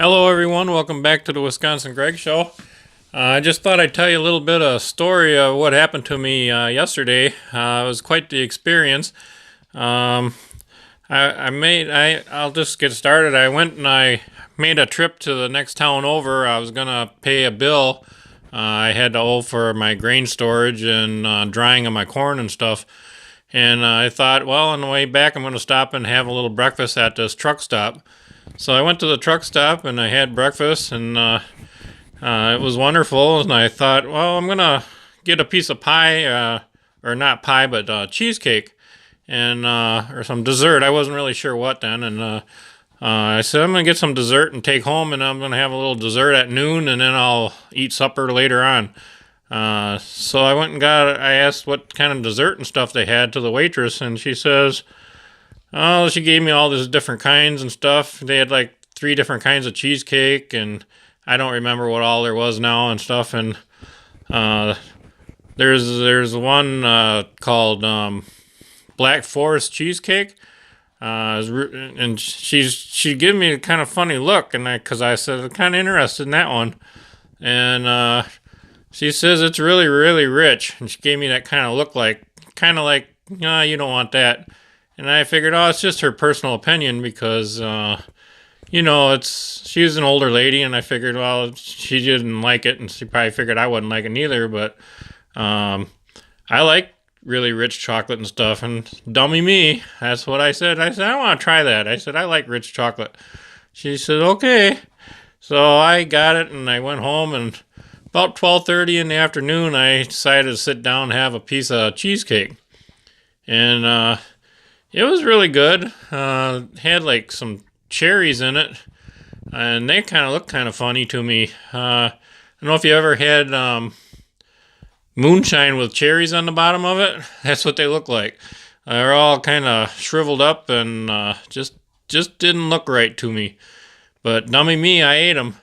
Hello, everyone. Welcome back to the Wisconsin Greg Show. I just thought I'd tell you a little bit of a story of what happened to me yesterday. It was quite the experience. Um, I'll just get started. I went and I made a trip to the next town over. I was gonna pay a bill. I had to owe for my grain storage and drying of my corn and stuff. And I thought, well, on the way back, I'm gonna stop and have a little breakfast at this truck stop. So I went to the truck stop and I had breakfast, and it was wonderful. And I thought, well, I'm gonna get a piece of pie, or not pie, but cheesecake, and or some dessert. I wasn't really sure what then, and I said I'm gonna get some dessert and take home, and I'm gonna have a little dessert at noon, and then I'll eat supper later on. So I went and I asked what kind of dessert and stuff they had to the waitress, and she says, oh, she gave me all these different kinds and stuff. They had like 3 different kinds of cheesecake, and I don't remember what all there was now and stuff. And there's one called Black Forest cheesecake. And she gave me a kind of funny look, and because I said I'm kind of interested in that one, and she says it's really really rich, and she gave me that kind of look, kind of like, no, you don't want that. And I figured, oh, it's just her personal opinion because, she's an older lady, and I figured, well, she didn't like it, and she probably figured I wouldn't like it either. But I like really rich chocolate and stuff, and dummy me, that's what I said. I said, I want to try that. I said, I like rich chocolate. She said, okay. So I got it, and I went home, and about 12:30 in the afternoon, I decided to sit down and have a piece of cheesecake. And it was really good. Had like some cherries in it, and they kind of looked kind of funny to me. I don't know if you ever had moonshine with cherries on the bottom of it. That's what they look like. They're all kind of shriveled up and just didn't look right to me. But dummy me, I ate them.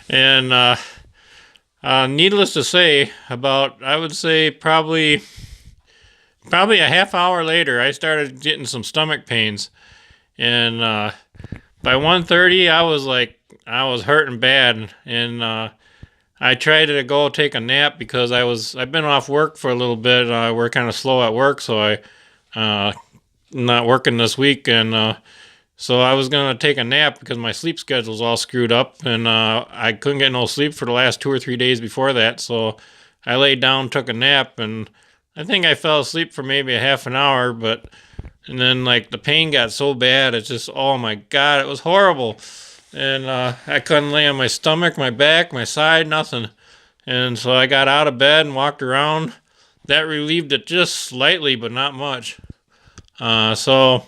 And needless to say, I would say probably a half hour later, I started getting some stomach pains, and by 1:30, I was hurting bad, and I tried to go take a nap because I've been off work for a little bit. We're kind of slow at work, so I'm not working this week, and so I was gonna take a nap because my sleep schedule's all screwed up, and I couldn't get no sleep for the last 2 or 3 days before that. So I laid down, took a nap, and I think I fell asleep for maybe a half an hour, and then like the pain got so bad, it's just, oh my God, it was horrible. And I couldn't lay on my stomach, my back, my side, nothing. And so I got out of bed and walked around. That relieved it just slightly, but not much. So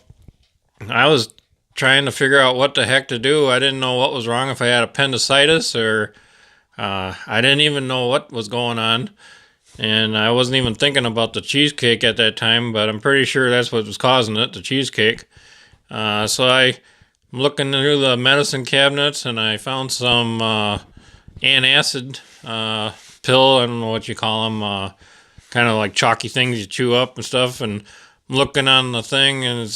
I was trying to figure out what the heck to do. I didn't know what was wrong, if I had appendicitis or I didn't even know what was going on. And I wasn't even thinking about the cheesecake at that time, but I'm pretty sure that's what was causing it, the cheesecake. So I'm looking through the medicine cabinets, and I found some antacid pill. I don't know what you call them, kind of like chalky things you chew up and stuff. And I'm looking on the thing, and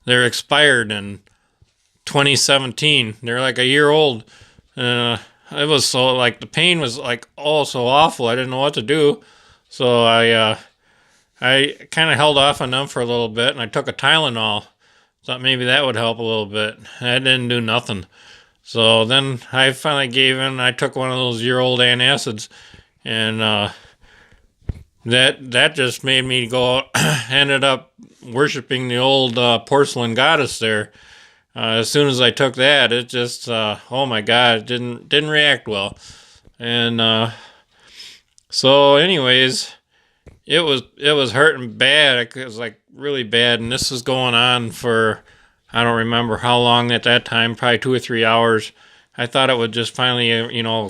they're expired in 2017. They're like a year old. It was so, like, the pain was like, oh, so awful. I didn't know what to do. So I kind of held off on them for a little bit, and I took a Tylenol. Thought maybe that would help a little bit. That didn't do nothing. So then I finally gave in. I took one of those year-old antacids, and that just made me go. Ended up worshiping the old porcelain goddess there. As soon as I took that, it just, oh my God, it didn't react well. And so anyways, it was hurting bad. It was like really bad, and this was going on for, I don't remember how long at that time, probably 2 or 3 hours. I thought it would just finally,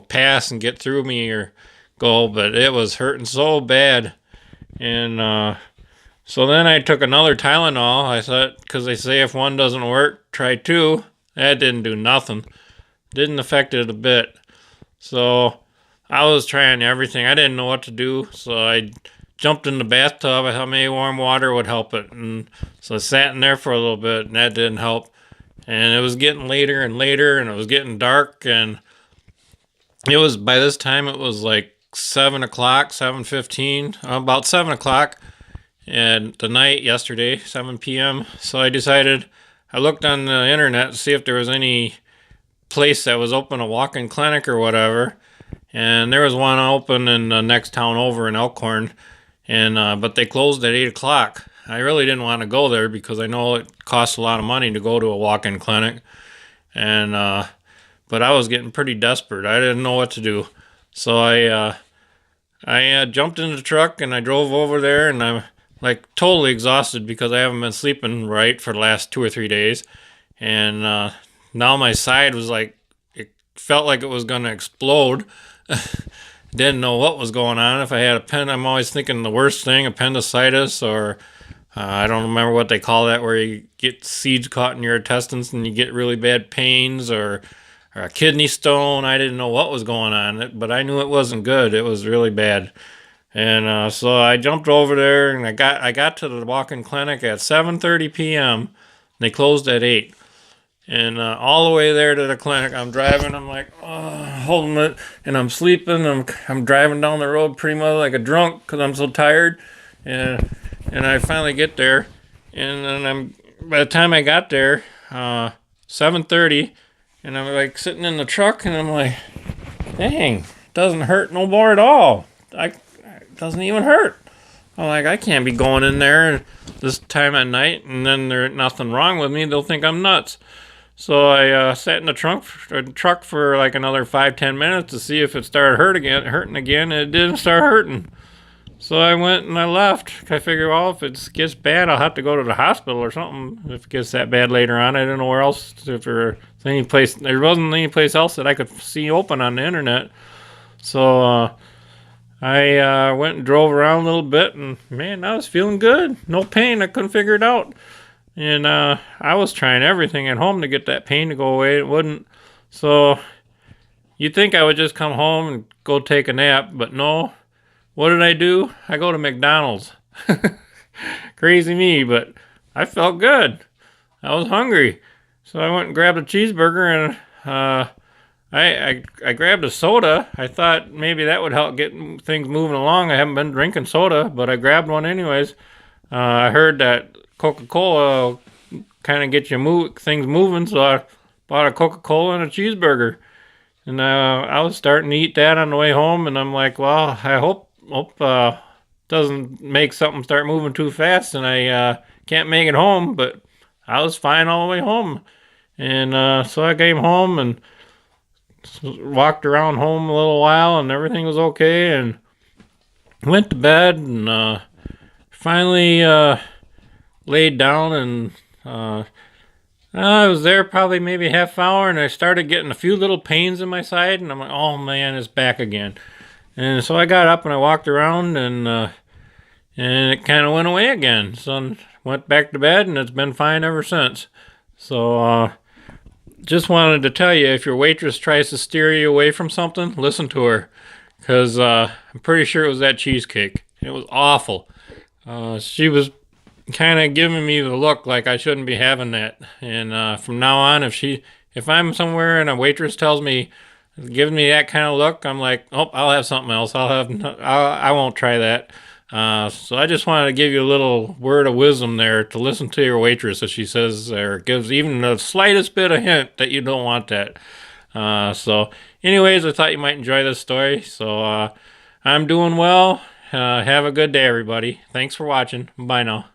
pass and get through me or go, but it was hurting so bad. And so then I took another Tylenol. I thought, because they say if one doesn't work, try 2. That didn't do nothing. Didn't affect it a bit. So I was trying everything. I didn't know what to do. So I jumped in the bathtub. I thought maybe warm water would help it. And so I sat in there for a little bit, and that didn't help. And it was getting later and later, and it was getting dark, and it was, by this time it was like 7 o'clock, 7:15, about 7 o'clock, and the night yesterday, 7 p.m. So I decided, I looked on the internet to see if there was any place that was open, a walk-in clinic or whatever, and there was one open in the next town over in Elkhorn, and but they closed at 8 o'clock. I really didn't want to go there because I know it costs a lot of money to go to a walk-in clinic, and but I was getting pretty desperate. I didn't know what to do, so I jumped in the truck and I drove over there, and I'm like totally exhausted because I haven't been sleeping right for the last 2 or 3 days, and now my side was like, it felt like it was gonna explode. Didn't know what was going on. If I had I'm always thinking the worst thing, appendicitis, or I don't remember what they call that, where you get seeds caught in your intestines and you get really bad pains, or a kidney stone. I didn't know what was going on, but I knew it wasn't good. It was really bad. And so I jumped over there, and I got to the walk-in clinic at 7:30 p.m. They closed at 8. And all the way there to the clinic, I'm driving. I'm like, holding it, and I'm sleeping. I'm driving down the road pretty much like a drunk because I'm so tired. And I finally get there, and then by the time I got there, 7:30, and I'm like sitting in the truck, and I'm like, dang, it doesn't hurt no more at all. It doesn't even hurt. I'm like, I can't be going in there this time at night, and then there's nothing wrong with me. They'll think I'm nuts. So I sat in the truck for like another 5-10 minutes to see if it started hurting again, and it didn't start hurting. So I went and I left. I figured, well, if it gets bad, I'll have to go to the hospital or something. If it gets that bad later on, I didn't know where else. If there wasn't any place else that I could see open on the internet. So I went and drove around a little bit, and man, I was feeling good. No pain. I couldn't figure it out. And I was trying everything at home to get that pain to go away. It wouldn't. So you'd think I would just come home and go take a nap, but no. What did I do? I go to McDonald's. Crazy me, but I felt good. I was hungry. So I went and grabbed a cheeseburger, and I grabbed a soda. I thought maybe that would help get things moving along. I haven't been drinking soda, but I grabbed one anyways. I heard that Coca-Cola kind of get things moving, so I bought a Coca-Cola and a cheeseburger. And I was starting to eat that on the way home, and I'm like, well, I hope doesn't make something start moving too fast, and I can't make it home. But I was fine all the way home, and so I came home and walked around home a little while, and everything was okay, and went to bed, and finally laid down, and I was there probably maybe half hour, and I started getting a few little pains in my side, and I'm like, oh man, it's back again. And so I got up and I walked around, and it kind of went away again. So I went back to bed, and it's been fine ever since. So just wanted to tell you, if your waitress tries to steer you away from something, listen to her, because I'm pretty sure it was that cheesecake. It was awful. She was kind of giving me the look like I shouldn't be having that. And from now on, if I'm somewhere and a waitress gives me that kind of look, I'm like, oh, I'll have something else. I won't try that. So I just wanted to give you a little word of wisdom there, to listen to your waitress if she says or gives even the slightest bit of hint that you don't want that. So anyways, I thought you might enjoy this story. So I'm doing well. Have a good day, everybody. Thanks for watching. Bye now.